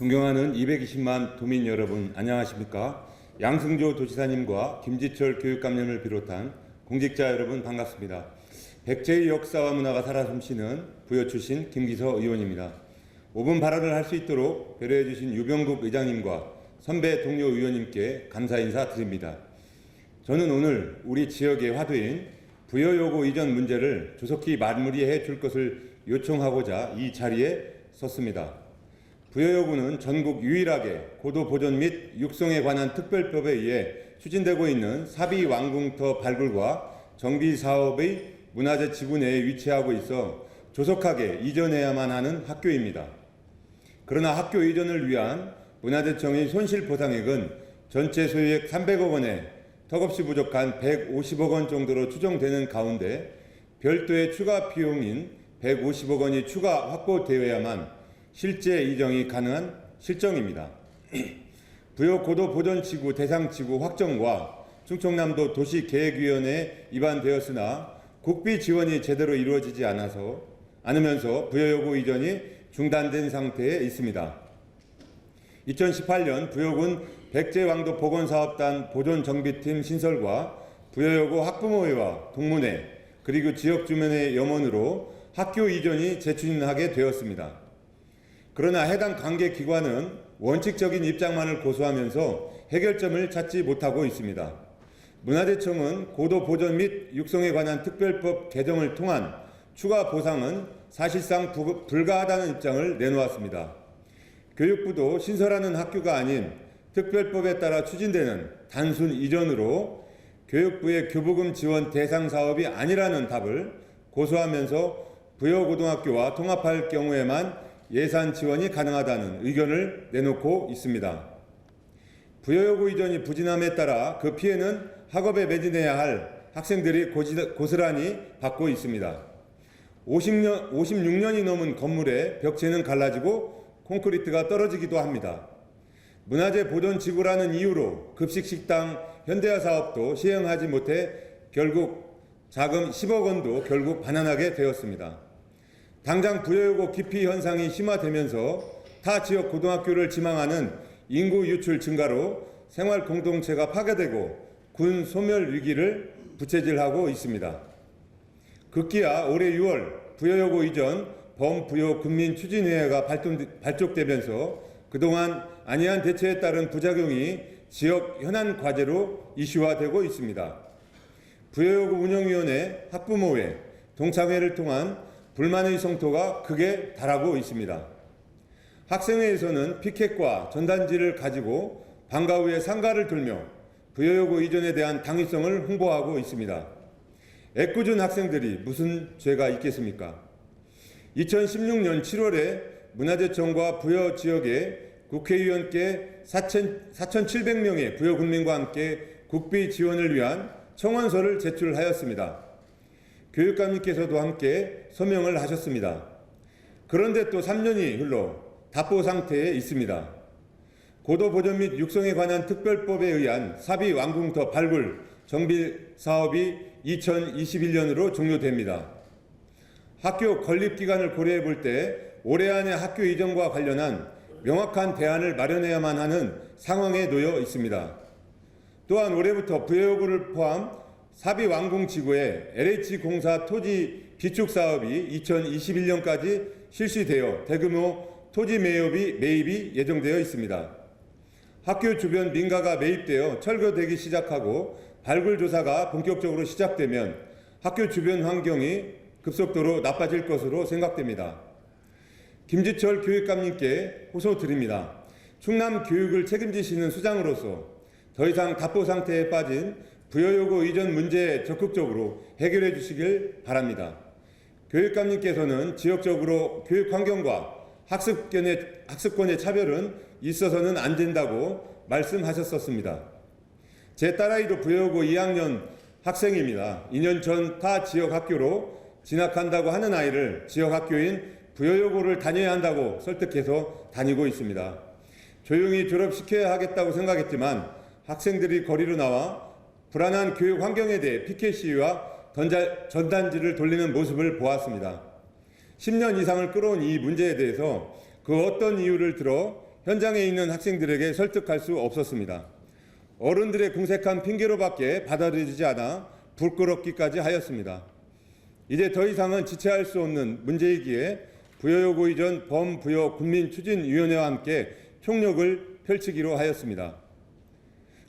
존경하는 220만 도민 여러분, 안녕하십니까? 양승조 도지사님과 김지철 교육감님을 비롯한 공직자 여러분 반갑습니다. 백제의 역사와 문화가 살아 숨쉬는 부여 출신 김기서 의원입니다. 5분 발언을 할 수 있도록 배려해 주신 유병국 의장님과 선배 동료 의원님께 감사 인사 드립니다. 저는 오늘 우리 지역의 화두인 부여 요구 이전 문제를 조속히 마무리해 줄 것을 요청하고자 이 자리에 섰습니다. 부여 요구는 전국 유일하게 고도 보존 및 육성에 관한 특별법에 의해 추진되고 있는 사비 왕궁터 발굴과 정비 사업의 문화재 지구 내에 위치하고 있어 조속하게 이전해야만 하는 학교입니다. 그러나 학교 이전을 위한 문화재청의 손실 보상액은 전체 소유액 300억 원에 턱없이 부족한 150억 원 정도로 추정되는 가운데 별도의 추가 비용인 150억 원이 추가 확보되어야만 실제 이전이 가능한 실정입니다. 부여 고도 보존 지구 대상 지구 확정과 충청남도 도시계획위원회에 입안되었으나 국비 지원이 제대로 이루어지지 않으면서 부여 요구 이전이 중단된 상태에 있습니다. 2018년 부여군 백제왕도 복원사업단 보존정비팀 신설과 부여 요구 학부모회와 동문회 그리고 지역 주민의 염원으로 학교 이전이 재추진하게 되었습니다. 그러나 해당 관계기관은 원칙적인 입장만을 고수하면서 해결점을 찾지 못하고 있습니다. 문화재청은 고도 보존 및 육성에 관한 특별법 개정을 통한 추가 보상은 사실상 불가하다는 입장을 내놓았습니다. 교육부도 신설하는 학교가 아닌 특별법에 따라 추진되는 단순 이전으로 교육부의 교부금 지원 대상 사업이 아니라는 답을 고수하면서 부여고등학교와 통합할 경우에만 예산 지원이 가능하다는 의견을 내놓고 있습니다. 부여 요구 이전이 부진함에 따라 그 피해는 학업에 매진해야 할 학생들이 고스란히 받고 있습니다. 56년이 넘은 건물의 벽체는 갈라지고 콘크리트가 떨어지기도 합니다. 문화재 보존 지구라는 이유로 급식 식당 현대화 사업도 시행하지 못해 결국 자금 10억 원도 결국 반환하게 되었습니다. 당장 부여 요구 기피 현상이 심화되면서 타 지역 고등학교를 지망하는 인구 유출 증가로 생활 공동체가 파괴되고 군 소멸 위기를 부채질하고 있습니다. 급기야 올해 6월 부여 요구 이전 범부여 군민추진회의가 발족되면서 그동안 안이한 대처에 따른 부작용이 지역 현안 과제로 이슈화되고 있습니다. 부여 요구 운영위원회, 학부모회, 동창회를 통한 불만의 성토가 극에 달하고 있습니다. 학생회에서는 피켓과 전단지를 가지고 방과 후에 상가를 돌며 부여 요구 이전에 대한 당위성을 홍보하고 있습니다. 애꿎은 학생들이 무슨 죄가 있겠습니까? 2016년 7월에 문화재청과 부여 지역에 국회의원께 4,700명의 부여 군민과 함께 국비 지원을 위한 청원서를 제출하였습니다. 교육감님께서도 함께 서명을 하셨습니다. 그런데 또 3년이 흘러 답보 상태에 있습니다. 고도 보존 및 육성에 관한 특별법에 의한 사비 왕궁터 발굴 정비 사업이 2021년으로 종료됩니다. 학교 건립 기간을 고려해 볼 때 올해 안에 학교 이전과 관련한 명확한 대안을 마련해야만 하는 상황에 놓여 있습니다. 또한 올해부터 부여 요구를 포함 사비 왕궁 지구의 LH공사 토지 기축 사업이 2021년까지 실시되어 대규모 토지 매입이 예정되어 있습니다. 학교 주변 민가가 매입되어 철거되기 시작하고 발굴 조사가 본격적으로 시작되면 학교 주변 환경이 급속도로 나빠질 것으로 생각됩니다. 김지철 교육감님께 호소드립니다. 충남 교육을 책임지시는 수장으로서 더 이상 답보 상태에 빠진 부여 요구 이전 문제에 적극적으로 해결해 주시길 바랍니다. 교육감님께서는 지역적으로 교육 환경과 학습권의 차별은 있어서는 안 된다고 말씀하셨었습니다. 제 딸아이도 부여 요구 2학년 학생입니다. 2년 전 타 지역 학교로 진학한다고 하는 아이를 지역 학교인 부여 요구를 다녀야 한다고 설득해서 다니고 있습니다. 조용히 졸업시켜야 하겠다고 생각했지만 학생들이 거리로 나와 불안한 교육 환경에 대해 피켓 시위와 전단지를 돌리는 모습을 보았습니다. 10년 이상을 끌어온 이 문제에 대해서 그 어떤 이유를 들어 현장에 있는 학생들에게 설득할 수 없었습니다. 어른들의 궁색한 핑계로밖에 받아들이지 않아 부끄럽기까지 하였습니다. 이제 더 이상은 지체할 수 없는 문제이기에 부여요구 이전 범부여 군민추진위원회와 함께 총력을 펼치기로 하였습니다.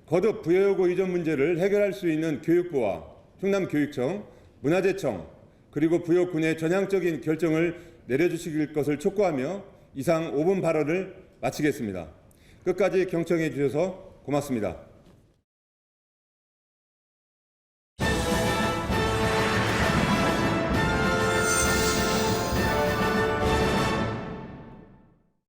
거듭 부여요구 이전 문제를 해결할 수 있는 교육부와 충남교육청, 문화재청 그리고 부여군의 전향적인 결정을 내려주실 것을 촉구하며 이상 5분 발언을 마치겠습니다. 끝까지 경청해 주셔서 고맙습니다.